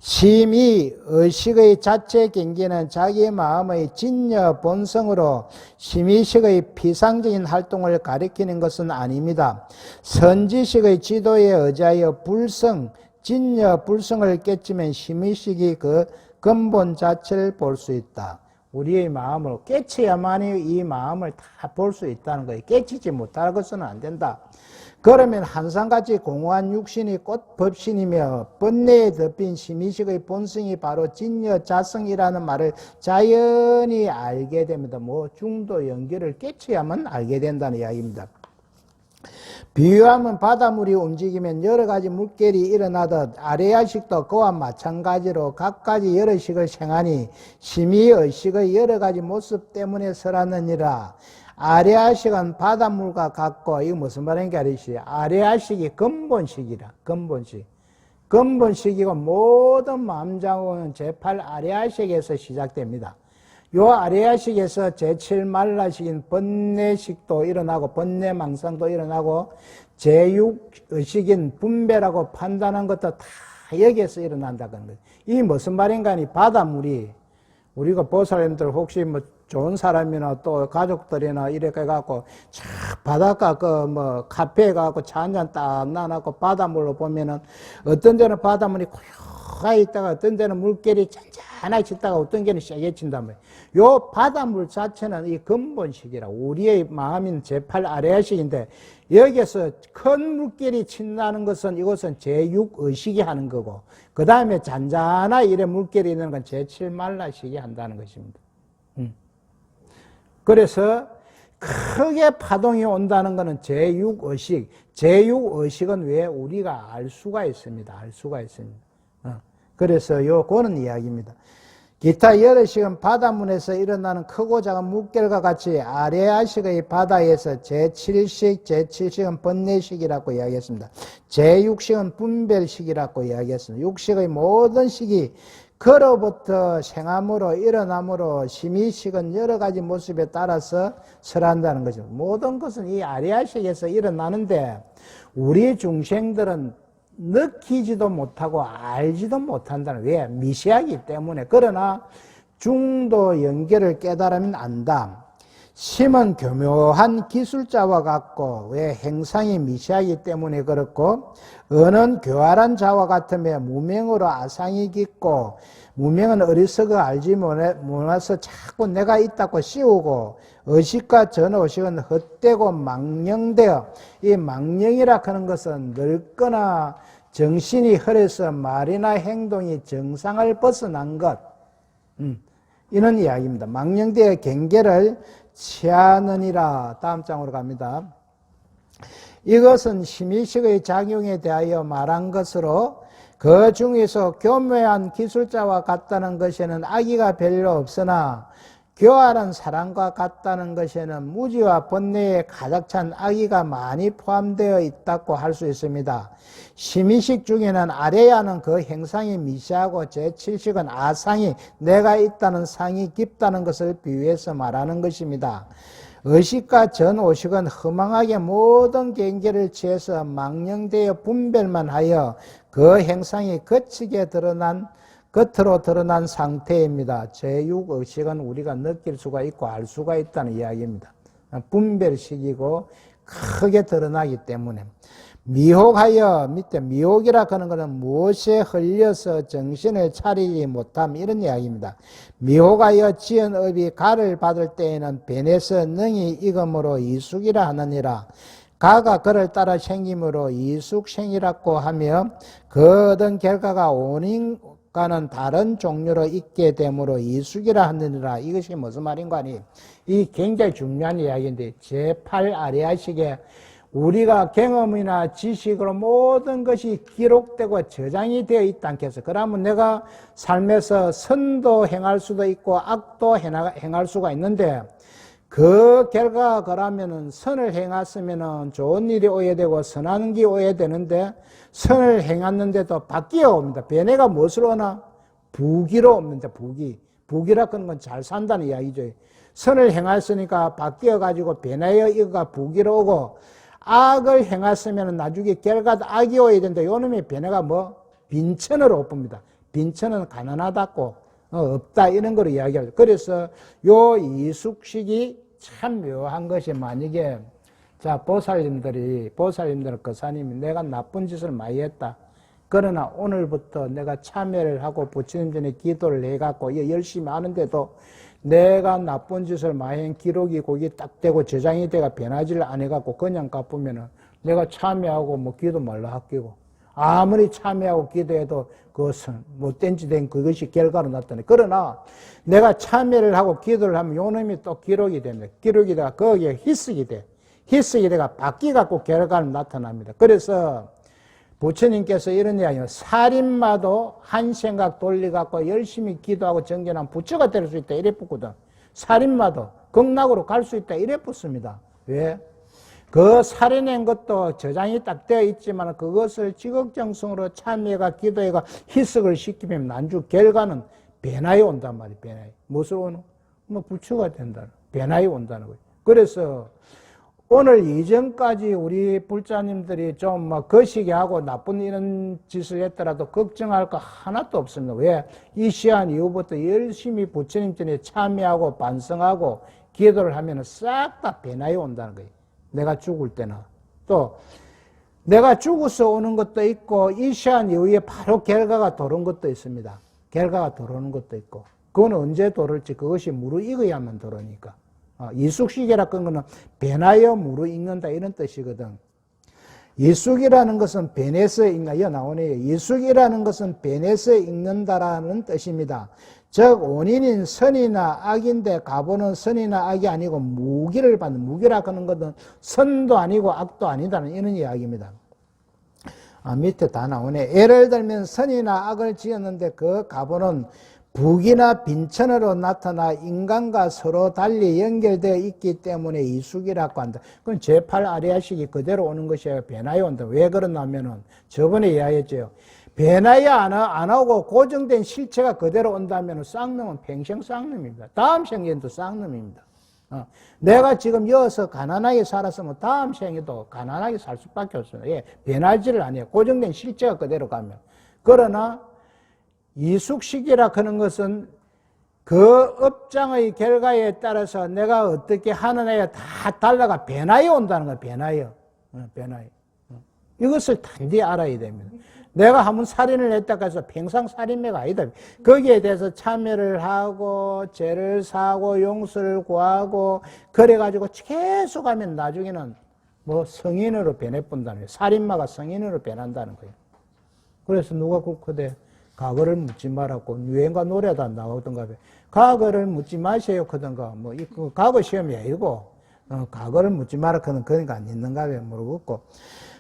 심의 의식의 자체 경계는 자기 마음의 진여 본성으로 심의식의 피상적인 활동을 가리키는 것은 아닙니다. 선지식의 지도에 의지하여 불성, 진여 불성을 깨치면 심의식이 그 근본 자체를 볼 수 있다. 우리의 마음을 깨쳐야만이 이 마음을 다 볼 수 있다는 거예요. 깨치지 못할 것은 안 된다. 그러면 한상같이 공허한 육신이 꽃법신이며 번뇌에 덮인 심의식의 본성이 바로 진여자성이라는 말을 자연히 알게 됩니다. 중도 연결을 깨쳐야만 알게 된다는 이야기입니다. 비유하면 바닷물이 움직이면 여러 가지 물결이 일어나듯 아레아식도 그와 마찬가지로 각가지 여러 식을 생하니 심의의식의 여러 가지 모습 때문에 설하느니라. 아레아식은 바닷물과 같고, 이거 무슨 말인가 하시? 아레아식이 근본식이라. 근본식이고 모든 마음작용은 제8 아레아식에서 시작됩니다. 요 아레아식에서 제7말라식인 번뇌식도 일어나고 번뇌망상도 일어나고 제6의식인 분별하고 판단한 것도 다 여기에서 일어난다는 거예요. 이 무슨 말인가 하니 바닷물이 우리가 보살님들 혹시 좋은 사람이나 또 가족들이나 이렇게 해갖고 촥 바닷가 카페에 가갖고 차 한잔 딱 놔놓고 바닷물로 보면은 어떤 데는 바닷물이 고요하게 있다가 어떤 데는 물결이 잔잔하게 치다가 어떤 데는 세게 친단 말이에요. 요 바닷물 자체는 이 근본식이라 우리의 마음인 제8 아레아식인데 여기에서 큰 물결이 친다는 것은 이것은 제6의식이 하는 거고 그 다음에 잔잔하게 이래 물결이 있는 건 제7 말라식이 한다는 것입니다. 그래서 크게 파동이 온다는 것은 제6의식. 제6의식은 왜 우리가 알 수가 있습니다. 알 수가 있습니다. 그래서 요거는 이야기입니다. 기타 여러 식은 바닷물에서 일어나는 크고 작은 물결과 같이 아레아식의 바다에서 제7식, 제7식은 번뇌식이라고 이야기했습니다. 제6식은 분별식이라고 이야기했습니다. 6식의 모든 식이 그로부터 생함으로 일어남으로 심의식은 여러 가지 모습에 따라서 설한다는 거죠. 모든 것은 이 아레아식에서 일어나는데 우리 중생들은 느끼지도 못하고 알지도 못한다는, 왜? 미시하기 때문에. 그러나 중도 연결을 깨달으면 안다. 심은 교묘한 기술자와 같고, 왜? 행상이 미시하기 때문에 그렇고, 은은 교활한 자와 같으며 무명으로 아상이 깊고, 무명은 어리석어 알지 못해서 자꾸 내가 있다고 씌우고, 의식과 전의식은 헛되고 망령되어, 이 망령이라 하는 것은 늙거나 정신이 흐려서 말이나 행동이 정상을 벗어난 것, 이런 이야기입니다. 망령되어 경계를 취하느니라. 다음 장으로 갑니다. 이것은 심의식의 작용에 대하여 말한 것으로, 그 중에서 교묘한 기술자와 같다는 것에는 악의가 별로 없으나 교활한 사람과 같다는 것에는 무지와 번뇌에 가득 찬 악의가 많이 포함되어 있다고 할 수 있습니다. 심의식 중에는 아래야는 그 행상이 미시하고 제7식은 아상이 내가 있다는 상이 깊다는 것을 비유해서 말하는 것입니다. 의식과 전오식은 허망하게 모든 경계를 취해서 망령되어 분별만 하여 그 행상이 겉으로 드러난 상태입니다. 제6의식은 우리가 느낄 수가 있고 알 수가 있다는 이야기입니다. 분별식이고 크게 드러나기 때문에. 미혹하여, 밑에 미혹이라 하는 것은 무엇에 흘려서 정신을 차리지 못함, 이런 이야기입니다. 미혹하여 지은 업이 가를 받을 때에는 변해서 능히 익음으로 이숙이라 하느니라. 가가 그를 따라 생김으로 이숙생이라고 하며, 그 얻은 결과가 원인과는 다른 종류로 있게 되므로 이숙이라 하느니라. 이것이 무슨 말인가 하니, 이 굉장히 중요한 이야기인데, 제8 아리아식에 우리가 경험이나 지식으로 모든 것이 기록되고 저장이 되어 있다 않겠어. 그러면 내가 삶에서 선도 행할 수도 있고 악도 행할 수가 있는데, 그 결과가 그러면은 선을 행했으면은 좋은 일이 오야 되고 선한 게 오야 되는데, 선을 행했는데도 바뀌어 옵니다. 변해가 무엇을 오나? 부귀로 옵니다. 부귀라 하는 건 잘 산다는 이야기죠. 선을 행했으니까 바뀌어 가지고 변하여 이거가 부귀로 오고, 악을 행했으면 나중에 결과도 악이 오야 되는데, 요놈의 변화가 빈천으로 옵니다. 빈천은 가난하다고, 없다, 이런 걸 이야기하죠. 그래서 요 이숙식이 참 묘한 것이, 만약에, 자, 보살님들, 거사님이 내가 나쁜 짓을 많이 했다. 그러나 오늘부터 내가 참여를 하고 부처님 전에 기도를 해갖고 열심히 하는데도 내가 나쁜 짓을 많이 한 기록이 거기 딱 되고 저장이 돼가 변하지를 안 해갖고 그냥 갚으면은 내가 참여하고 기도 말라 합기고, 아무리 참여하고 기도해도 그것은 못된 짓 된 그것이 결과로 나타내. 그러나 내가 참여를 하고 기도를 하면 요놈이 또 기록이 됩니다. 기록이 돼가 거기에 희석이 돼. 희석이 돼가 바뀌갖고 결과는 나타납니다. 그래서 부처님께서 이런 이야기예요. 살인마도 한 생각 돌려갖고 열심히 기도하고 정진하면 부처가 될 수 있다, 이래 붙거든. 살인마도 극락으로 갈 수 있다, 이래 붙습니다. 왜? 그 살인한 것도 저장이 딱 되어 있지만 그것을 지극정성으로 참여가 기도해가 희석을 시키면 난주 결과는 변화에 온단 말이에요. 변화에. 무엇을 오노? 부처가 된다. 변화에 온다는 거예요. 그래서 오늘 이전까지 우리 불자님들이 좀 거시기 하고 나쁜 이런 짓을 했더라도 걱정할 거 하나도 없습니다. 왜? 이 시한 이후부터 열심히 부처님 전에 참여하고 반성하고 기도를 하면 싹 다 변화에 온다는 거예요. 내가 죽을 때나. 또 내가 죽어서 오는 것도 있고 이 시한 이후에 바로 결과가 도는 것도 있습니다. 결과가 도는 것도 있고. 그건 언제 도를지 그것이 무르익어야만 도르니까. 이숙식이라 그런 거는 변하여 무르익는다, 이런 뜻이거든. 이숙이라는 것은 변해서 읽나, 나오네요. 이숙이라는 것은 변해서 읽는다라는 뜻입니다. 즉 원인인 선이나 악인데 가보는 선이나 악이 아니고 무기를 받는, 무기라 하는 것은 선도 아니고 악도 아니다는 이런 이야기입니다. 밑에 다 나오네. 예를 들면 선이나 악을 지었는데 그 가보는 부기나 빈천으로 나타나 인간과 서로 달리 연결되어 있기 때문에 이숙이라고 한다. 그건 제8 아리아식이 그대로 오는 것이 변화에 온다. 왜 그러냐면은 저번에 이야기했죠. 변화에 안 오고 고정된 실체가 그대로 온다면 쌍놈은 평생 쌍놈입니다. 다음 생에도 쌍놈입니다. 내가 지금 여기서 가난하게 살았으면 다음 생에도 가난하게 살 수밖에 없어요. 예, 변하지를 않아요. 고정된 실제가 그대로 가면. 그러나 이숙식이라 하는 것은 그 업장의 결과에 따라서 내가 어떻게 하느냐에 다 달라가 변화에 온다는 거예요. 변화요. 변화요. 이것을 단디 알아야 됩니다. 내가 한번 살인을 했다고 해서 평생 살인매가 아니다. 거기에 대해서 참여를 하고 죄를 사고 용서를 구하고 그래가지고 계속하면 나중에는 뭐 성인으로 변해본다는 거예요. 살인마가 성인으로 변한다는 거예요. 그래서 누가 그렇게 과거를 묻지 말았고 유행과 노래도 안 나오던가 봐. 과거를 묻지 마세요 그던가 뭐 과거 시험이 아니고 과거를 묻지 말았거든 그러니까 안 있는가 봐 모르겠고.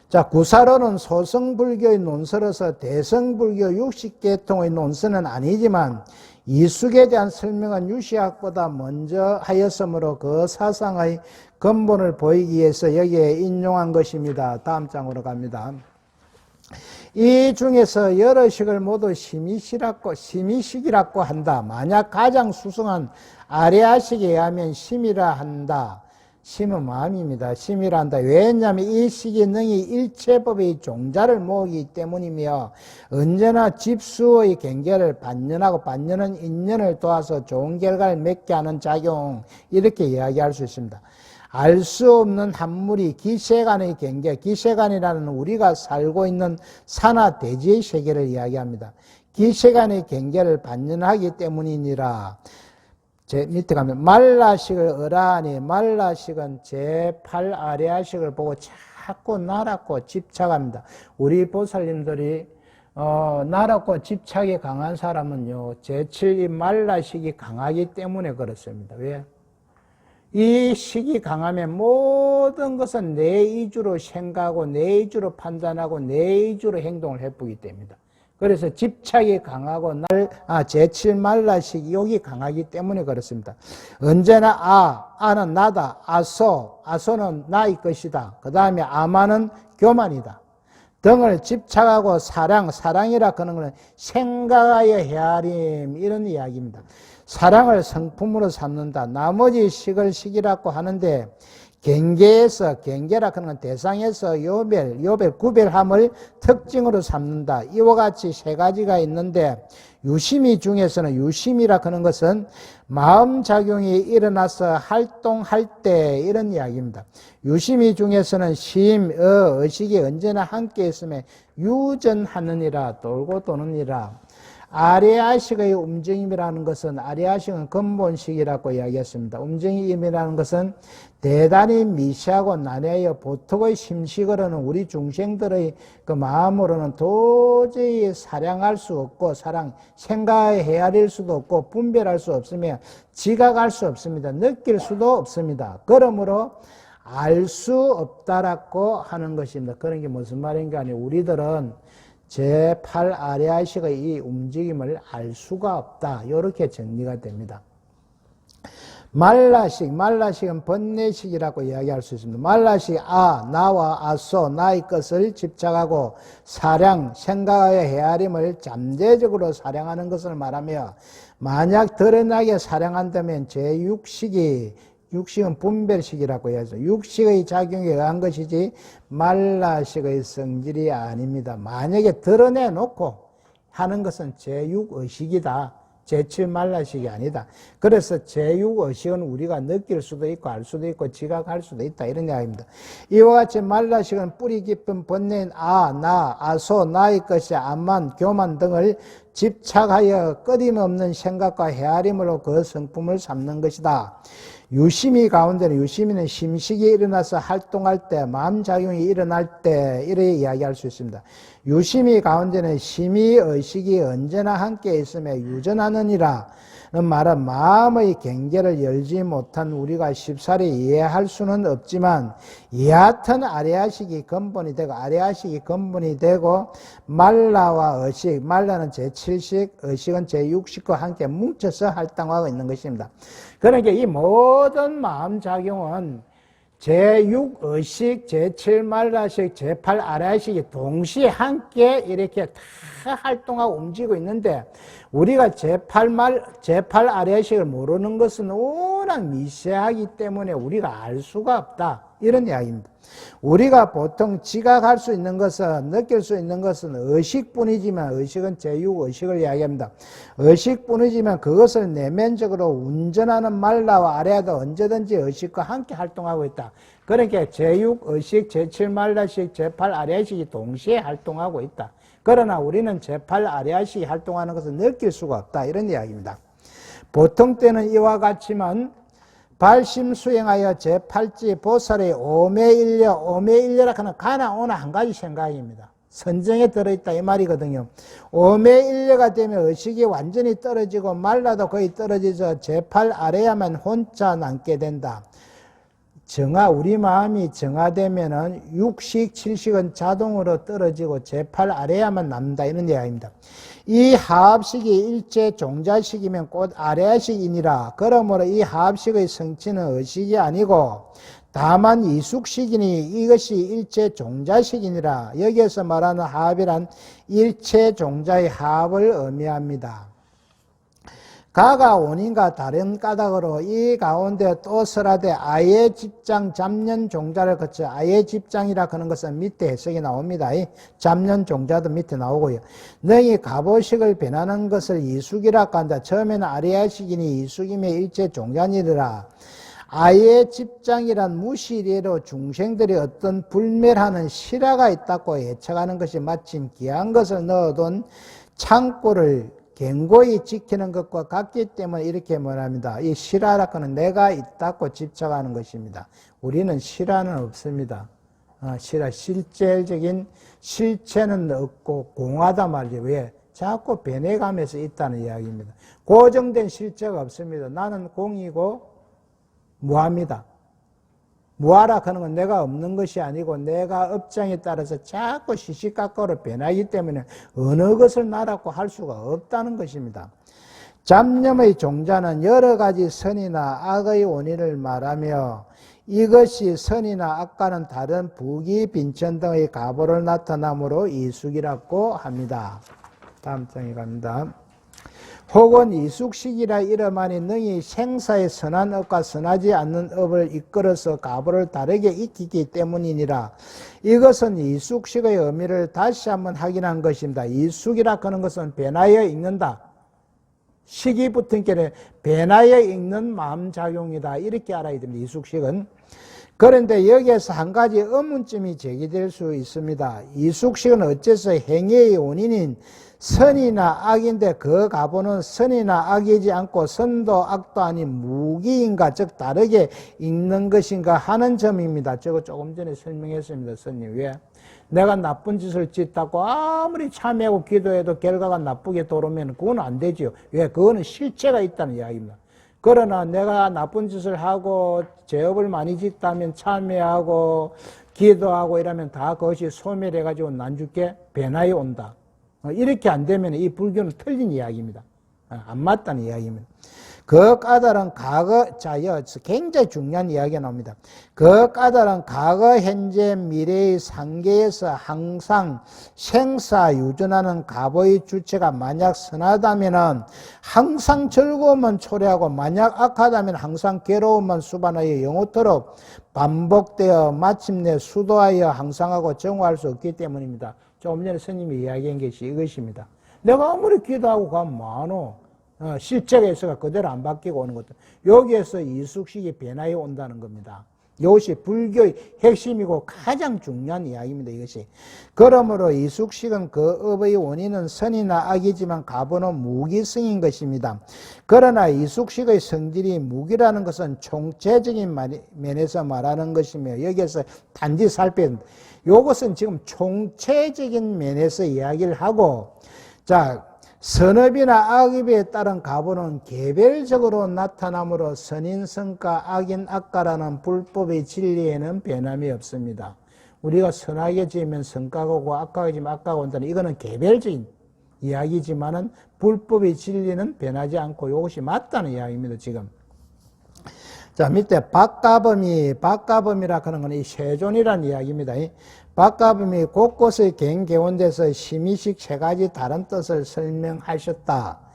자, 구사로는 소성불교의 논서로서 대성불교 60계통의 논서는 아니지만 이숙에 대한 설명은 유시학보다 먼저 하였으므로 그 사상의 근본을 보이기 위해서 여기에 인용한 것입니다. 다음 장으로 갑니다. 이 중에서 여러 식을 모두 심의식이라고 한다. 만약 가장 수승한 아리아식에 의하면 심이라 한다. 심은 마음입니다. 심이라 한다. 왜냐하면 이 식이 능히 일체법의 종자를 모으기 때문이며 언제나 집수의 경계를 반년하고 반년은 인연을 도와서 좋은 결과를 맺게 하는 작용 이렇게 이야기할 수 있습니다. 알 수 없는 한물이 기세간의 경계, 기세간이라는 우리가 살고 있는 산하 대지의 세계를 이야기합니다. 기세간의 경계를 반년하기 때문이니라. 제 밑에 가면 말라식을 어라하니 말라식은 제8아리아식을 보고 자꾸 나락고 집착합니다. 우리 보살님들이 나락고 집착이 강한 사람은요 제7이 말라식이 강하기 때문에 그렇습니다. 왜? 이 식이 강하면 모든 것은 내 이주로 생각하고 내 이주로 판단하고 내 이주로 행동을 해보기 때문이다. 그래서 집착이 강하고 제7 말라식 욕이 강하기 때문에 그렇습니다. 언제나 아는 나다. 아소는 나의 것이다. 그 다음에 아마는 교만이다. 등을 집착하고 사랑이라 그런 것은 생각하여 헤아림 이런 이야기입니다. 사랑을 성품으로 삼는다. 나머지 식을 식이라고 하는데 경계라 하는 건 대상에서 요별 구별함을 특징으로 삼는다. 이와 같이 세 가지가 있는데 유심히 중에서는 유심이라 하는 것은 마음작용이 일어나서 활동할 때 이런 이야기입니다. 유심히 중에서는 의식이 언제나 함께 있으면 유전하느니라 돌고 도느니라. 아리아식의 움직임이라는 것은 아리아식은 근본식이라고 이야기했습니다. 움직임이라는 것은 대단히 미시하고 난해하여 보통의 심식으로는 우리 중생들의 그 마음으로는 도저히 사량할 수 없고 생각에 헤아릴 수도 없고 분별할 수 없으며 지각할 수 없습니다. 느낄 수도 없습니다. 그러므로 알 수 없다라고 하는 것입니다. 그런 게 무슨 말인가 하니 우리들은 제8아리아식의 이 움직임을 알 수가 없다. 이렇게 정리가 됩니다. 말라식은 번뇌식이라고 이야기할 수 있습니다. 말라식 나와 아소 나의 것을 집착하고 생각하여 헤아림을 잠재적으로 사량하는 것을 말하며 만약 드러나게 사량한다면 육식은 분별식이라고 해야죠. 육식의 작용에 의한 것이지 말라식의 성질이 아닙니다. 만약에 드러내놓고 하는 것은 제6의식이다. 제7 말라식이 아니다. 그래서 제6의식은 우리가 느낄 수도 있고 알 수도 있고 지각할 수도 있다. 이런 이야기입니다. 이와 같이 말라식은 뿌리 깊은 번뇌인 아소, 나의 것이 암만, 교만 등을 집착하여 끊임없는 생각과 헤아림으로 그 성품을 삼는 것이다. 유심히는 심식이 일어나서 활동할 때, 마음작용이 일어날 때 이렇게 이야기할 수 있습니다. 유심히 가운데는 심의의식이 언제나 함께 있으며 유전하느니라 는 말은 마음의 경계를 열지 못한 우리가 쉽사리 이해할 수는 없지만 여하튼 아리아식이 근본이 되고 말라와 의식, 말라는 제7식, 의식은 제6식과 함께 뭉쳐서 활동하고 있는 것입니다. 그러니까 이 모든 마음작용은 제6 의식, 제7 말라식, 제8 아래식이 동시에 함께 이렇게 다 활동하고 움직이고 있는데 우리가 제8 아래식을 모르는 것은 워낙 미세하기 때문에 우리가 알 수가 없다. 이런 이야기입니다. 우리가 보통 지각할 수 있는 것은, 느낄 수 있는 것은 의식뿐이지만, 의식은 제6 의식을 이야기합니다. 의식뿐이지만 그것을 내면적으로 운전하는 말라와 아래도 언제든지 의식과 함께 활동하고 있다. 그러니까 제6 의식, 제7 말라식, 제8 아래식이 동시에 활동하고 있다. 그러나 우리는 제8 아래식이 활동하는 것을 느낄 수가 없다. 이런 이야기입니다. 보통 때는 이와 같지만 발심수행하여 제8지 보살의 오매일려라 하는 가나 오나 한 가지 생각입니다. 선정에 들어있다 이 말이거든요. 오매일려가 되면 의식이 완전히 떨어지고 말라도 거의 떨어져서 제8 아래야만 혼자 남게 된다. 우리 마음이 정화되면은 6식, 7식은 자동으로 떨어지고 제8 아래야만 남는다. 이런 이야기입니다. 이 하합식이 일제 종자식이면 곧 아래식이니라. 그러므로 이 하합식의 성취는 의식이 아니고 다만 이숙식이니 이것이 일체 종자식이니라. 여기에서 말하는 하합이란 일체 종자의 하합을 의미합니다. 가가 원인과 다른 까닭으로 이 가운데 또 설하되 아예 집장 잡년 종자를 거쳐 아예 집장이라 하는 것은 밑에 해석이 나옵니다. 잡년 종자도 밑에 나오고요. 너희 갑오식을 변하는 것을 이숙이라 한다. 처음에는 아리아식이니 이숙임의 일체 종자니라. 아예 집장이란 무시리로 중생들이 어떤 불멸하는 실화가 있다고 예측하는 것이 마침 귀한 것을 넣어둔 창고를 견고히 지키는 것과 같기 때문에 이렇게 말합니다. 이 실화라고는 내가 있다고 집착하는 것입니다. 우리는 실화는 없습니다. 실제적인 실체는 없고 공하다 말이죠. 왜? 자꾸 변해가면서 있다는 이야기입니다. 고정된 실체가 없습니다. 나는 공이고 무합니다. 무하라 하는 건 내가 없는 것이 아니고 내가 업장에 따라서 자꾸 시시각각으로 변하기 때문에 어느 것을 나라고 할 수가 없다는 것입니다. 잡념의 종자는 여러 가지 선이나 악의 원인을 말하며 이것이 선이나 악과는 다른 부기, 빈천 등의 가보를 나타나므로 이숙이라고 합니다. 다음 장에 갑니다. 혹은 이숙식이라 이름하니 능히 생사의 선한 업과 선하지 않는 업을 이끌어서 가보를 다르게 익히기 때문이니라. 이것은 이숙식의 의미를 다시 한번 확인한 것입니다. 이숙이라 하는 것은 변하여 읽는다. 식이 붙은 게 변하여 읽는 마음작용이다. 이렇게 알아야 됩니다. 이숙식은. 그런데 여기에서 한 가지 의문점이 제기될 수 있습니다. 이숙식은 어째서 행위의 원인인 선이나 악인데 그 가보는 선이나 악이지 않고 선도 악도 아닌 무기인가 즉 다르게 읽는 것인가 하는 점입니다. 저거 조금 전에 설명했습니다. 스님. 왜? 내가 나쁜 짓을 짓다고 아무리 참여하고 기도해도 결과가 나쁘게 돌아오면 그건 안 되죠. 왜? 그거는 실체가 있다는 이야기입니다. 그러나 내가 나쁜 짓을 하고 죄업을 많이 짓다면 참여하고 기도하고 이러면 다 그것이 소멸해가지고 난죽게 변화에 온다. 이렇게 안 되면 이 불교는 틀린 이야기입니다. 안 맞다는 이야기입니다. 그 까닭은 굉장히 중요한 이야기가 나옵니다. 그 까닭은 과거, 현재, 미래의 상계에서 항상 생사유존하는 가보의 주체가 만약 선하다면 항상 즐거움만 초래하고 만약 악하다면 항상 괴로움만 수반하여 영원토록 반복되어 마침내 수도하여 항상하고 정화할 수 없기 때문입니다. 조금 전에 스님이 이야기한 것이 이것입니다. 내가 아무리 기도하고 가면 많어. 실체가 있어가 그대로 안 바뀌고 오는 것도. 여기에서 이숙식이 변화해 온다는 겁니다. 이것이 불교의 핵심이고 가장 중요한 이야기입니다. 이것이. 그러므로 이숙식은 그 업의 원인은 선이나 악이지만 가보는 무기성인 것입니다. 그러나 이숙식의 성질이 무기라는 것은 총체적인 면에서 말하는 것이며 여기에서 단지 살펴야 합니다. 이것은 지금 총체적인 면에서 이야기를 하고 선업이나 악업에 따른 가보는 개별적으로 나타나므로 선인 성과, 악인 악과라는 불법의 진리에는 변함이 없습니다. 우리가 선하게 지으면 성과가 오고 악하게 지으면 악과가 온다는 이거는 개별적인 이야기지만은 불법의 진리는 변하지 않고 이것이 맞다는 이야기입니다. 지금. 자, 밑에 박가범이라 하는 건 이 세존이라는 이야기입니다. 박가범이 곳곳의 갱개원대에서 심의식 세 가지 다른 뜻을 설명하셨다.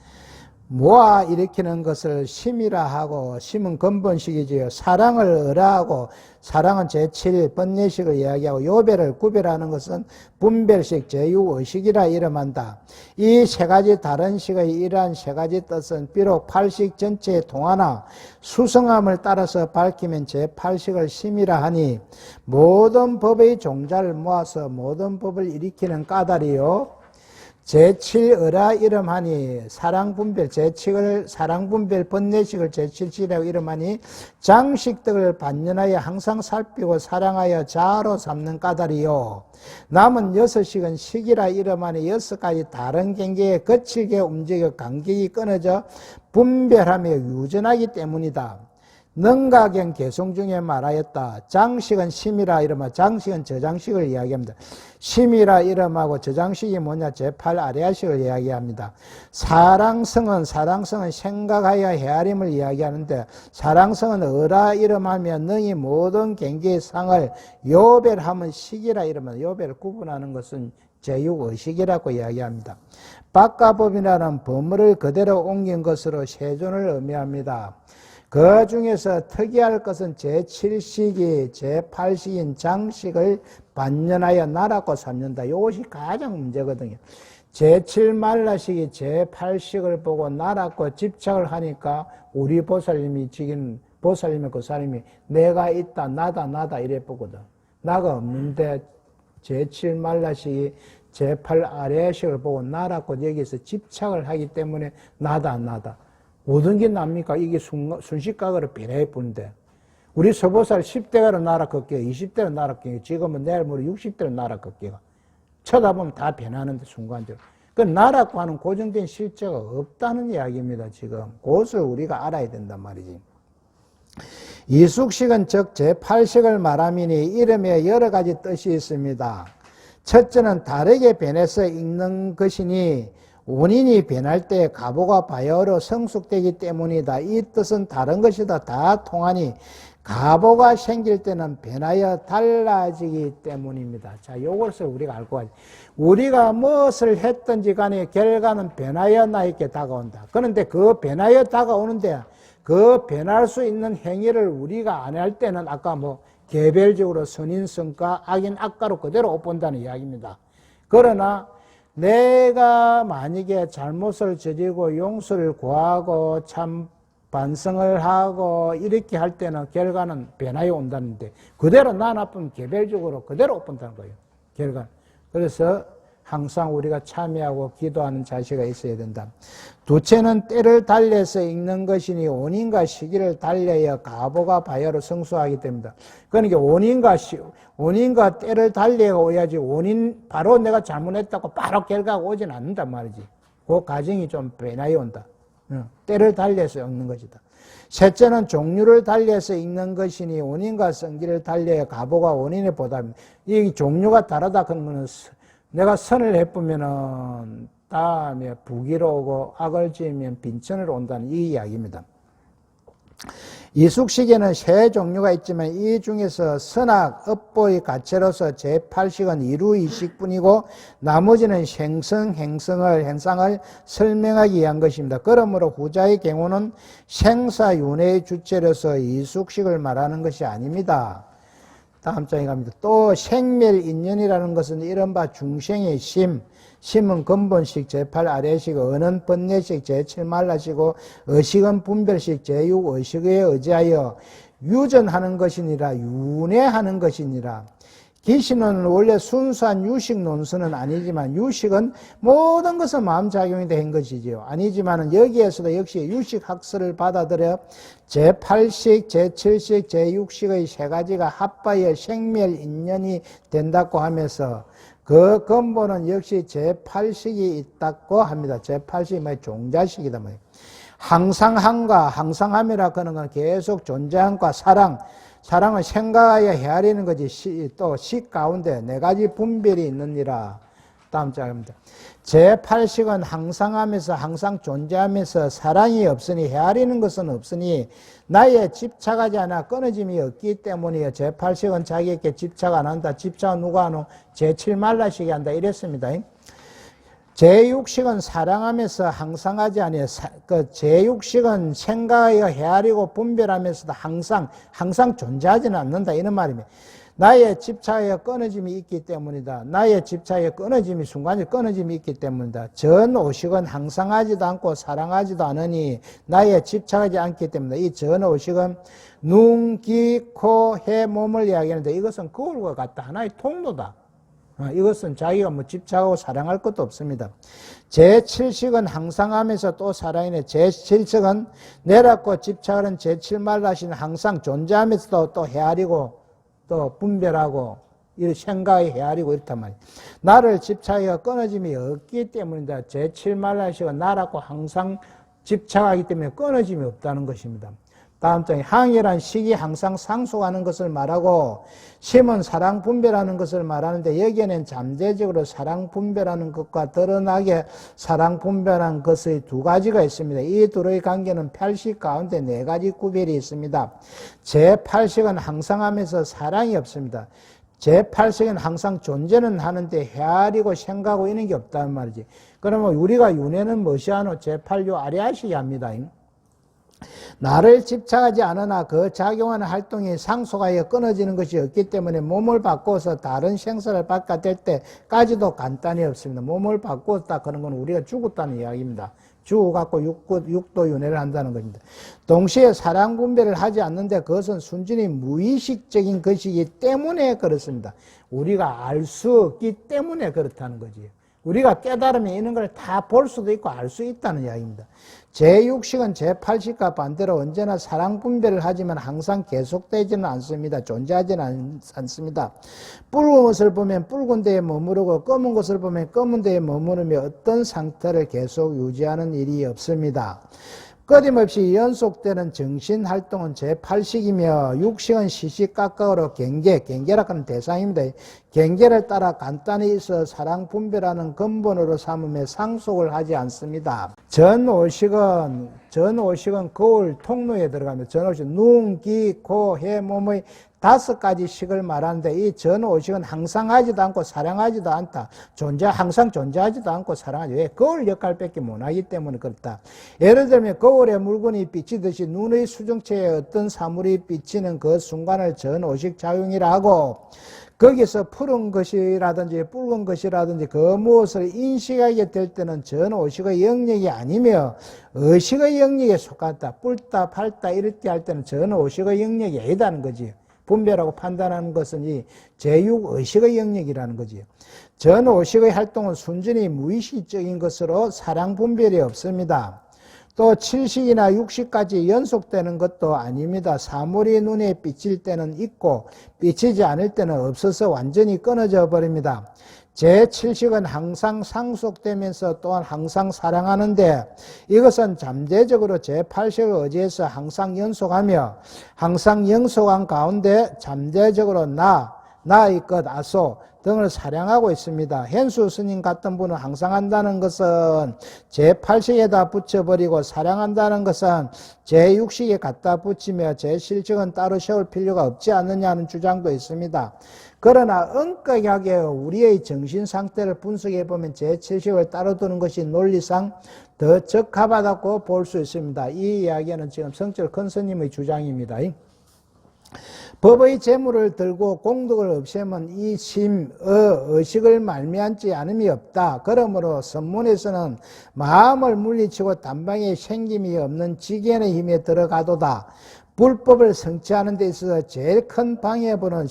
모아 일으키는 것을 심이라 하고, 심은 근본식이지요. 사랑을 의라하고, 사랑은 제7 번뇌식을 이야기하고, 요배를 구별하는 것은 분별식, 제육의식이라 이름한다. 이 세 가지 다른 식의 이러한 세 가지 뜻은 비록 8식 전체에 통하나 수성함을 따라서 밝히면 제8식을 심이라 하니, 모든 법의 종자를 모아서 모든 법을 일으키는 까닭이요. 제7의라 이름하니 사랑분별 제7을 사랑분별 번뇌식을 제7식이라고 이름하니 장식덕을 반연하여 항상 살피고 사랑하여 자아로 삼는 까닭이요. 남은 6식은 식이라 이름하니 6가지 다른 경계에 거칠게 움직여 간격이 끊어져 분별하며 유전하기 때문이다. 능가경 개송 중에 말하였다. 장식은 심이라 이름하고 장식은 저장식을 이야기합니다. 심이라 이름하고 저장식이 뭐냐? 제8 아레아식을 이야기합니다. 사랑성은 생각하여 헤아림을 이야기하는데, 사랑성은 어라 이름하며 능히 모든 경계의 상을 요별하면 식이라 이름하면 요별을 구분하는 것은 제육의식이라고 이야기합니다. 박가법이라는 법물을 그대로 옮긴 것으로 세존을 의미합니다. 그 중에서 특이할 것은 제7식이 제8식인 장식을 반연하여 나라고 삼는다. 이것이 가장 문제거든요. 제7말라식이 제8식을 보고 나라고 집착을 하니까 우리 보살님이 지금 보살님의 그 사람이 내가 있다 나다 이래 보거든. 나가 없는데 제7말라식이 제8 아래식을 보고 나라고 여기서 집착을 하기 때문에 나다 모든 게 납니까? 이게 순식각으로 변해 보는데, 우리 서보살 10대가로 나라 걷기가 20대로 나라 걷기가 지금은 내일 모레 60대로 나라 걷기가 쳐다보면 다 변하는데 순간적으로. 그 나라고 하는 고정된 실제가 없다는 이야기입니다. 지금 그것을 우리가 알아야 된단 말이지. 이숙식은 즉 제8식을 말하미니 이름에 여러 가지 뜻이 있습니다. 첫째는 다르게 변해서 읽는 것이니 원인이 변할 때 가보가 바야흐로 성숙되기 때문이다. 이 뜻은 다른 것이다. 다 통하니 가보가 생길 때는 변하여 달라지기 때문입니다. 자, 요것을 우리가 알고 가야지. 우리가 무엇을 했든지 간에 결과는 변하여 나에게 다가온다. 그런데 그 변하여 다가오는데 그 변할 수 있는 행위를 우리가 안 할 때는 아까 개별적으로 선인 성과, 악인 악가로 그대로 못 본다는 이야기입니다. 그러나 내가 만약에 잘못을 저지르고 용서를 구하고 참 반성을 하고 이렇게 할 때는 결과는 변화에 온다는데, 그대로 나 나쁘면 개별적으로 그대로 못 본다는 거예요. 결과. 그래서 항상 우리가 참여하고 기도하는 자세가 있어야 된다. 두째는 때를 달래서 읽는 것이니 원인과 시기를 달래야 가보가 바야로 성수하기 때문이다. 그러니까 원인과 때를 달래야 오야지 원인 바로 내가 잘못했다고 바로 결과가 오진 않는단 말이지. 그 과정이 좀 변화해 온다. 때를 달래서 읽는 것이다. 셋째는 종류를 달래서 읽는 것이니 원인과 성질을 달래야 가보가 원인에 보답니다. 이 종류가 다르다 그런 거는 내가 선을 해보면은 다음에 부기로 오고 악을 지으면 빈천으로 온다는 이 이야기입니다. 이숙식에는 세 종류가 있지만 이 중에서 선악, 업보의 가체로서 제8식은 이루이식뿐이고 나머지는 행상을 설명하기 위한 것입니다. 그러므로 후자의 경우는 생사윤회의 주체로서 이숙식을 말하는 것이 아닙니다. 다음 장에 갑니다. 또 생멸인연이라는 것은 이른바 중생의 심은 근본식 제8 아래식, 언은 번뇌식 제7 말라시고 의식은 분별식 제6 의식에 의지하여 유전하는 것이니라, 윤회하는 것이니라. 기신론은 원래 순수한 유식 논수는 아니지만 유식은 모든 것은 마음작용이 된 것이지요. 아니지만 여기에서도 역시 유식 학설을 받아들여 제8식, 제7식, 제6식의 세 가지가 합하여 생멸인연이 된다고 하면서 그 근본은 역시 제8식이 있다고 합니다. 제8식이 종자식이다. 항상함이라 하는 건 계속 존재함과 사랑은 생각하여 헤아리는 거지. 또 식 가운데 네 가지 분별이 있느니라. 다음 장입니다. 제8식은 항상하면서 항상 존재하면서 사랑이 없으니 헤아리는 것은 없으니 나에 집착하지 않아 끊어짐이 없기 때문이에요. 제8식은 자기에게 집착 안 한다. 집착은 누가 하노? 제7말라식이 한다. 이랬습니다. 제6식은 사랑하면서 항상하지 아니에요. 그 제6식은 생각하여 헤아리고 분별하면서도 항상 존재하지는 않는다. 이런 말입니다. 나의 집착에 끊어짐이 있기 때문이다. 나의 집착에 끊어짐이 순간에 끊어짐이 있기 때문이다. 전오식은 항상하지도 않고 사랑하지도 않으니 나의 집착하지 않기 때문이다. 이 전오식은 눈, 귀, 코, 해, 몸을 이야기하는데 이것은 거울과 같다. 하나의 통로다. 이것은 자기가 뭐 집착하고 사랑할 것도 없습니다. 제7식은 항상하면서 또 살아있네. 제7식은 내려고 집착하는 제7말라시는 항상 존재하면서도 또 헤아리고 또 분별하고 이 생각에 헤아리고 이렇단 말이에요. 나를 집착하여 끊어짐이 없기 때문이다. 제7말라시가 나라고 항상 집착하기 때문에 끊어짐이 없다는 것입니다. 다음 장에 항이란 식이 항상 상속하는 것을 말하고 심은 사랑 분별하는 것을 말하는데 여기에는 잠재적으로 사랑 분별하는 것과 드러나게 사랑 분별하는 것의 두 가지가 있습니다. 이 둘의 관계는 8식 가운데 네 가지 구별이 있습니다. 제8식은 항상하면서 사랑이 없습니다. 제8식은 항상 존재는 하는데 헤아리고 생각하고 이런 게 없다는 말이지. 그러면 우리가 윤회는 무엇이 하노? 제8요 아리아식이 합니다. 나를 집착하지 않으나 그 작용하는 활동이 상속하여 끊어지는 것이 없기 때문에 몸을 바꿔서 다른 생사를 바꿔댈 때까지도 간단히 없습니다. 몸을 바꾸었다 그런 건 우리가 죽었다는 이야기입니다. 죽어갖고 육도 윤회를 한다는 것입니다. 동시에 사랑 분별을 하지 않는데 그것은 순전히 무의식적인 것이기 때문에 그렇습니다. 우리가 알 수 없기 때문에 그렇다는 거지요. 우리가 깨달으면 이런 걸 다 볼 수도 있고 알 수 있다는 이야기입니다. 제6식은 제8식과 반대로 언제나 사랑 분별을 하지만 항상 계속되지는 않습니다. 존재하지는 않습니다. 붉은 것을 보면 붉은 데에 머무르고 검은 것을 보면 검은 데에 머무르며 어떤 상태를 계속 유지하는 일이 없습니다. 끊임없이 연속되는 정신활동은 제8식이며 6식은 시시각각으로 경계라고 하는 대상입니다. 경계를 따라 간단히 있어 사랑 분별하는 근본으로 삼으며 상속을 하지 않습니다. 전오식은 거울 통로에 들어갑니다. 전오식 눈, 귀, 코, 해, 몸의 5가지 식을 말하는데 이 전오식은 항상 하지도 않고 사랑하지도 않다. 항상 존재하지도 않고 사랑하지. 왜? 거울 역할밖에 못하기 때문에 그렇다. 예를 들면 거울에 물건이 비치듯이 눈의 수정체에 어떤 사물이 비치는 그 순간을 전오식 작용이라 하고 거기서 푸른 것이라든지 붉은 것이라든지 그 무엇을 인식하게 될 때는 전오식의 영역이 아니며 의식의 영역에 속한다. 뿔다, 팔다 이럴 때 할 때는 전오식의 영역이 아니다는 거지. 분별하고 판단하는 것은 이 제6의식의 영역이라는 거지요. 전오식의 활동은 순전히 무의식적인 것으로 사랑 분별이 없습니다. 또 7식이나 6식까지 연속되는 것도 아닙니다. 사물이 눈에 비칠 때는 있고 비치지 않을 때는 없어서 완전히 끊어져 버립니다. 제7식은 항상 상속되면서 또한 항상 사랑하는데 이것은 잠재적으로 제8식을 의지해서 항상 연속하며 항상 연속한 가운데 잠재적으로 나의 것, 아소 등을 사랑하고 있습니다. 현수 스님 같은 분은 항상 한다는 것은 제8식에다 붙여버리고 사랑한다는 것은 제6식에 갖다 붙이며 제7식은 따로 세울 필요가 없지 않느냐는 주장도 있습니다. 그러나 엄격하게 우리의 정신 상태를 분석해 보면 제7식을 따로 두는 것이 논리상 더 적합하다고 볼 수 있습니다. 이 이야기는 지금 성철 큰 스님의 주장입니다. 법의 재물을 들고 공덕을 없애면 이 의식을 말미암지 않음이 없다. 그러므로 선문에서는 마음을 물리치고 단방에 생김이 없는 지견의 힘에 들어가도다. 불법을 성취하는 데 있어서 제일 큰 방해부는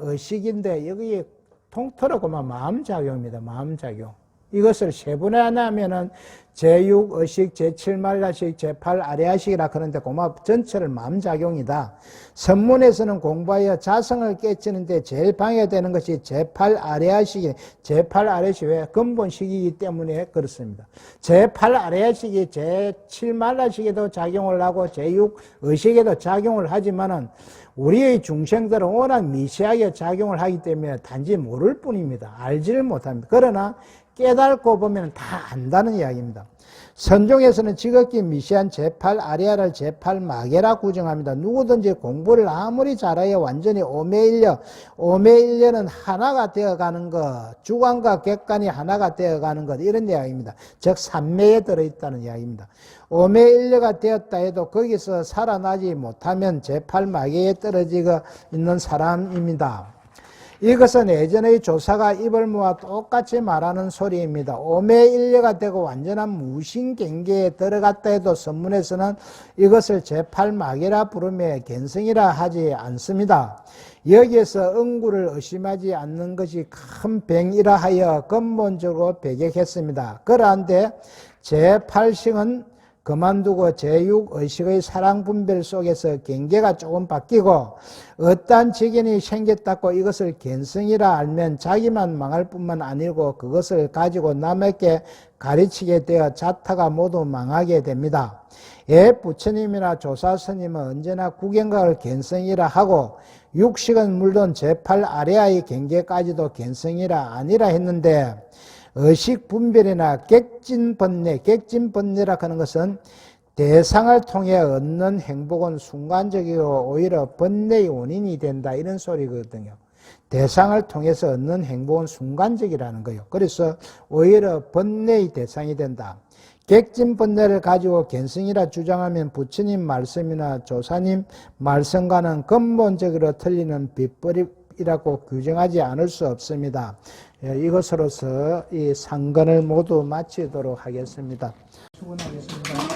의식인데 여기에 통틀어보면 마음작용입니다. 마음작용. 이것을 세분화하면은 제6 의식, 제7 말라식, 제8 아래아식이라 그러는데 고마 전체를 마음작용이다. 선문에서는 공부하여 자성을 깨치는데 제일 방해되는 것이 제8 아래아식이, 제8 아래아식이 왜? 근본식이기 때문에 그렇습니다. 제8 아래아식이 제7 말라식에도 작용을 하고 제6 의식에도 작용을 하지만은 우리의 중생들은 워낙 미세하게 작용을 하기 때문에 단지 모를 뿐입니다. 알지를 못합니다. 그러나 깨닫고 보면 다 안다는 이야기입니다. 선종에서는 지극히 미세한 제8 아리아를 제8 마계라 구정합니다. 누구든지 공부를 아무리 잘하여 완전히 오매일려는 하나가 되어가는 것, 주관과 객관이 하나가 되어가는 것, 이런 이야기입니다. 즉 삼매에 들어있다는 이야기입니다. 오매일려가 되었다 해도 거기서 살아나지 못하면 제8 마계에 떨어지고 있는 사람입니다. 이것은 예전의 조사가 입을 모아 똑같이 말하는 소리입니다. 오매일려가 되고 완전한 무신경계에 들어갔다 해도 선문에서는 이것을 제8마계라 부르며 갠성이라 하지 않습니다. 여기에서 응구를 의심하지 않는 것이 큰 병이라 하여 근본적으로 배격했습니다. 그러한데 제8식은 그만두고 제6의식의 사랑분별 속에서 경계가 조금 바뀌고 어떠한 직연이 생겼다고 이것을 갠성이라 알면 자기만 망할 뿐만 아니고 그것을 가지고 남에게 가르치게 되어 자타가 모두 망하게 됩니다. 부처님이나 조사스님은 언제나 구경각을 갠성이라 하고 육식은 물론 제8 아래아의 경계까지도 갠성이라 아니라 했는데 의식 분별이나 객진번뇌라 하는 것은 대상을 통해 얻는 행복은 순간적이고 오히려 번뇌의 원인이 된다, 이런 소리거든요. 대상을 통해서 얻는 행복은 순간적이라는 거예요. 그래서 오히려 번뇌의 대상이 된다. 객진번뇌를 가지고 갠성이라 주장하면 부처님 말씀이나 조사님 말씀과는 근본적으로 틀리는 빗버림이라고 규정하지 않을 수 없습니다. 이것으로서 이 상건을 모두 마치도록 하겠습니다. 수고하셨습니다.